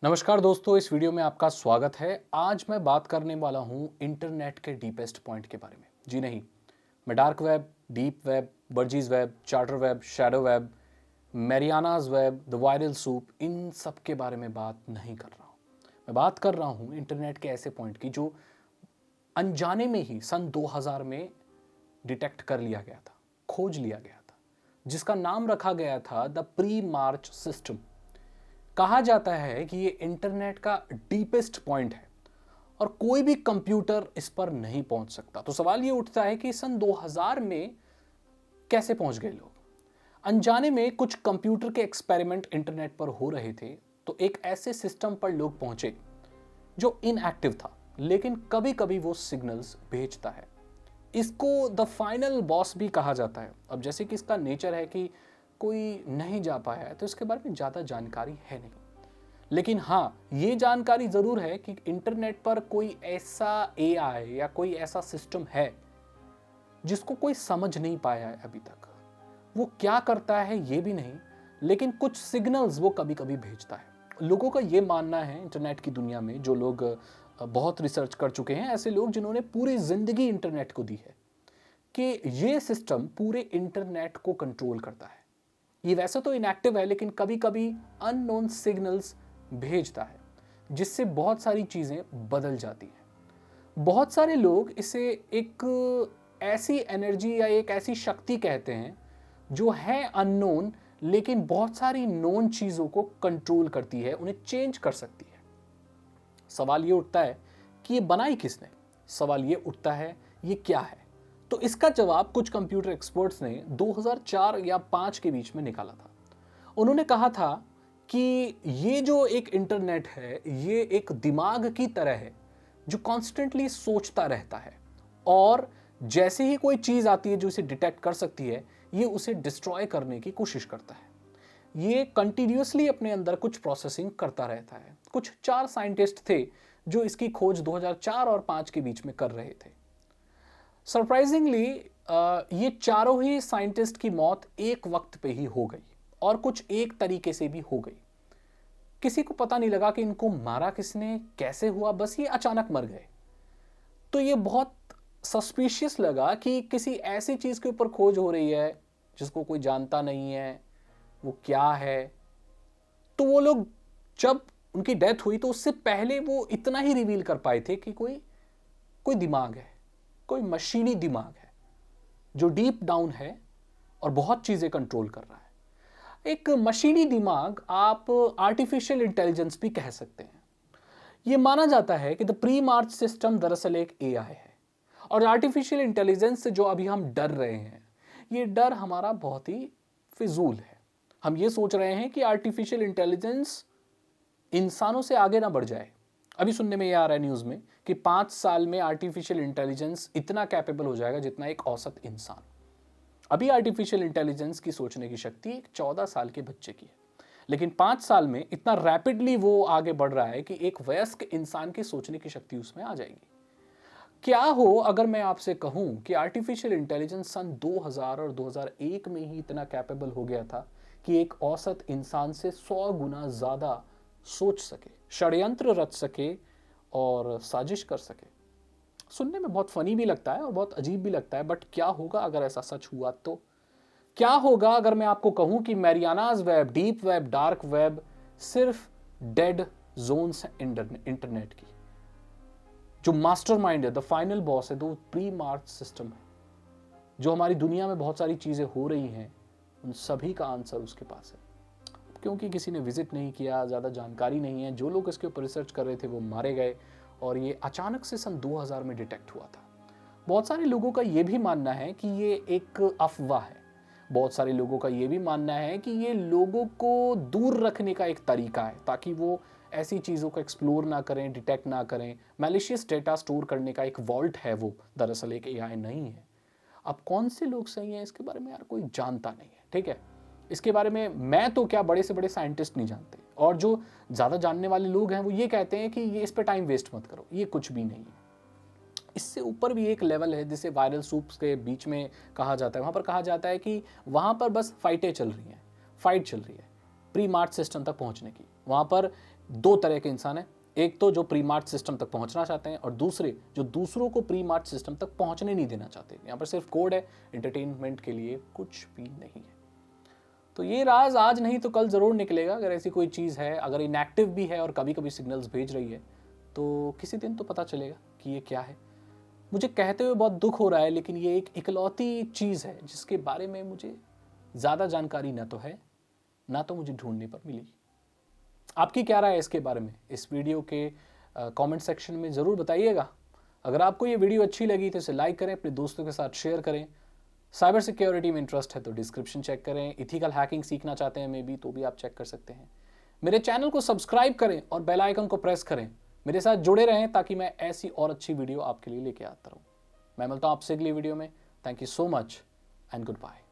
नमस्कार दोस्तों, इस वीडियो में आपका स्वागत है। आज मैं बात करने वाला हूं इंटरनेट के डीपेस्ट पॉइंट के बारे में। जी नहीं, मैं dark web, deep web, Bergie's web, charter web, shadow web, Mariana's web, the viral soup, इन सब के बारे में बात नहीं कर रहा हूं। मैं बात कर रहा हूं इंटरनेट के ऐसे पॉइंट की जो अनजाने में ही सन 2000 में डिटेक्ट कर लिया गया था, खोज लिया गया था, जिसका नाम रखा गया था द प्री मार्च सिस्टम। कहा जाता है कि ये इंटरनेट का डीपेस्ट पॉइंट है और कोई भी कंप्यूटर इस पर नहीं पहुंच सकता। तो सवाल ये उठता है कि सन 2000 में कैसे पहुंच गए लोग। अनजाने में कुछ कंप्यूटर के एक्सपेरिमेंट इंटरनेट पर हो रहे थे, तो एक ऐसे सिस्टम पर लोग पहुंचे जो इनएक्टिव था, लेकिन कभी कभी वो सिग्नल्स भेजता है। इसको द फाइनल बॉस भी कहा जाता है। अब जैसे कि इसका नेचर है कि कोई नहीं जा पाया है, तो इसके बारे में ज़्यादा जानकारी है नहीं। लेकिन हाँ, ये जानकारी ज़रूर है कि इंटरनेट पर कोई ऐसा एआई या कोई ऐसा सिस्टम है जिसको कोई समझ नहीं पाया है अभी तक। वो क्या करता है ये भी नहीं, लेकिन कुछ सिग्नल्स वो कभी कभी भेजता है। लोगों का ये मानना है इंटरनेट की दुनिया में, जो लोग बहुत रिसर्च कर चुके हैं, ऐसे लोग जिन्होंने पूरी ज़िंदगी इंटरनेट को दी है, कि ये सिस्टम पूरे इंटरनेट को कंट्रोल करता है। ये वैसे तो इनएक्टिव है, लेकिन कभी कभी अननोन सिग्नल्स भेजता है, जिससे बहुत सारी चीज़ें बदल जाती हैं। बहुत सारे लोग इसे एक ऐसी एनर्जी या एक ऐसी शक्ति कहते हैं जो है अननोन, लेकिन बहुत सारी नोन चीज़ों को कंट्रोल करती है, उन्हें चेंज कर सकती है। सवाल ये उठता है कि ये बनाई किसने। सवाल ये उठता है ये क्या है। तो इसका जवाब कुछ कंप्यूटर एक्सपर्ट्स ने 2004 या 5 के बीच में निकाला था। उन्होंने कहा था कि ये जो एक इंटरनेट है, ये एक दिमाग की तरह है जो कॉन्स्टेंटली सोचता रहता है, और जैसे ही कोई चीज़ आती है जो इसे डिटेक्ट कर सकती है, ये उसे डिस्ट्रॉय करने की कोशिश करता है। ये कंटिन्यूसली अपने अंदर कुछ प्रोसेसिंग करता रहता है। कुछ 4 साइंटिस्ट थे जो इसकी खोज 2004 और 5 के बीच में कर रहे थे। सरप्राइजिंगली ये चारों ही साइंटिस्ट की मौत एक वक्त पे ही हो गई, और कुछ एक तरीके से भी हो गई। किसी को पता नहीं लगा कि इनको मारा किसने, कैसे हुआ, बस ये अचानक मर गए। तो ये बहुत सस्पिशियस लगा कि किसी ऐसी चीज के ऊपर खोज हो रही है जिसको कोई जानता नहीं है, वो क्या है। तो वो लोग जब उनकी डेथ हुई, तो उससे पहले वो इतना ही रिवील कर पाए थे कि कोई कोई दिमाग है, कोई मशीनी दिमाग है जो डीप डाउन है और बहुत चीजें कंट्रोल कर रहा है। एक मशीनी दिमाग आप आर्टिफिशियल इंटेलिजेंस भी कह सकते हैं। यह माना जाता है कि द प्री मार्च सिस्टम दरअसल एक एआई है, और आर्टिफिशियल इंटेलिजेंस से जो अभी हम डर रहे हैं, ये डर हमारा बहुत ही फिजूल है। हम ये सोच रहे हैं कि आर्टिफिशियल इंटेलिजेंस इंसानों से आगे ना बढ़ जाए। अभी सुनने में ये आ रहा है न्यूज़ में कि 5 साल में आर्टिफिशियल इंटेलिजेंस इतना कैपेबल हो जाएगा जितना एक औसत इंसान। अभी आर्टिफिशियल इंटेलिजेंस की सोचने की शक्ति एक 14 साल के बच्चे की है, लेकिन 5 साल में इतना रैपिडली वो आगे बढ़ रहा है कि एक वयस्क इंसान की सोचने की शक्ति उसमें आ जाएगी। क्या हो अगर मैं आपसे कहूं कि आर्टिफिशियल इंटेलिजेंस सन 2000 और 2001 में ही इतना कैपेबल हो गया था कि एक औसत इंसान से 100 गुना ज़्यादा सोच सके, षड्यंत्र रच सके और साजिश कर सके। सुनने में बहुत फनी भी लगता है और बहुत अजीब भी लगता है, बट क्या होगा अगर ऐसा सच हुआ तो? क्या होगा अगर मैं आपको कहूं कि Mariana's web, deep web, dark web सिर्फ डेड जोन्स हैं इंटरनेट की। जो मास्टरमाइंड है, द फाइनल बॉस है, तो प्री मार्च सिस्टम है। जो हमारी दुनिया में बहुत सारी चीज़ें हो रही हैं, उन सभी का आंसर उसके पास है। क्योंकि किसी ने विजिट नहीं किया, ज़्यादा जानकारी नहीं है, जो लोग इसके ऊपर रिसर्च कर रहे थे वो मारे गए, और ये अचानक से सन 2000 में डिटेक्ट हुआ था। बहुत सारे लोगों का ये भी मानना है कि ये एक अफवाह है। बहुत सारे लोगों का ये भी मानना है कि ये लोगों को दूर रखने का एक तरीका है, ताकि वो ऐसी चीज़ों को एक्सप्लोर ना करें, डिटेक्ट ना करें। मैलिशियस डेटा स्टोर करने का एक वॉल्ट है वो, दरअसल एक एआई नहीं है। अब कौन से लोग सही हैं इसके बारे में यार कोई जानता नहीं है, ठीक है। इसके बारे में मैं तो क्या, बड़े से बड़े साइंटिस्ट नहीं जानते, और जो ज़्यादा जानने वाले लोग हैं वो ये कहते हैं कि ये इस पे टाइम वेस्ट मत करो, ये कुछ भी नहीं है। इससे ऊपर भी एक लेवल है जिसे वायरल सूप्स के बीच में कहा जाता है। वहाँ पर कहा जाता है कि वहाँ पर बस फाइटें चल रही हैं, फाइट चल रही है प्री मार्च सिस्टम तक पहुँचने की। वहाँ पर दो तरह के इंसान हैं, एक तो जो प्री मार्च सिस्टम तक पहुंचना चाहते हैं और दूसरे जो दूसरों को प्री मार्च सिस्टम तक पहुंचने नहीं देना चाहते। यहाँ पर सिर्फ कोड है, एंटरटेनमेंट के लिए कुछ भी नहीं है। तो ये राज आज नहीं तो कल ज़रूर निकलेगा। अगर ऐसी कोई चीज़ है, अगर इनएक्टिव भी है और कभी कभी सिग्नल्स भेज रही है, तो किसी दिन तो पता चलेगा कि ये क्या है। मुझे कहते हुए बहुत दुख हो रहा है, लेकिन ये एक इकलौती चीज़ है जिसके बारे में मुझे ज़्यादा जानकारी ना तो है, ना तो मुझे ढूंढने पर मिली। आपकी क्या राय है इसके बारे में? इस वीडियो के कमेंट सेक्शन में ज़रूर बताइएगा। अगर आपको ये वीडियो अच्छी लगी तो इसे लाइक करें, अपने दोस्तों के साथ शेयर करें। साइबर सिक्योरिटी में इंटरेस्ट है तो डिस्क्रिप्शन चेक करें। इथिकल हैकिंग सीखना चाहते हैं मे बी, तो भी आप चेक कर सकते हैं। मेरे चैनल को सब्सक्राइब करें और बेल आइकन को प्रेस करें। मेरे साथ जुड़े रहें ताकि मैं ऐसी और अच्छी वीडियो आपके लिए लेके आता रहूं। मैं मिलता हूं आपसे अगली वीडियो में। Thank you so much and good bye.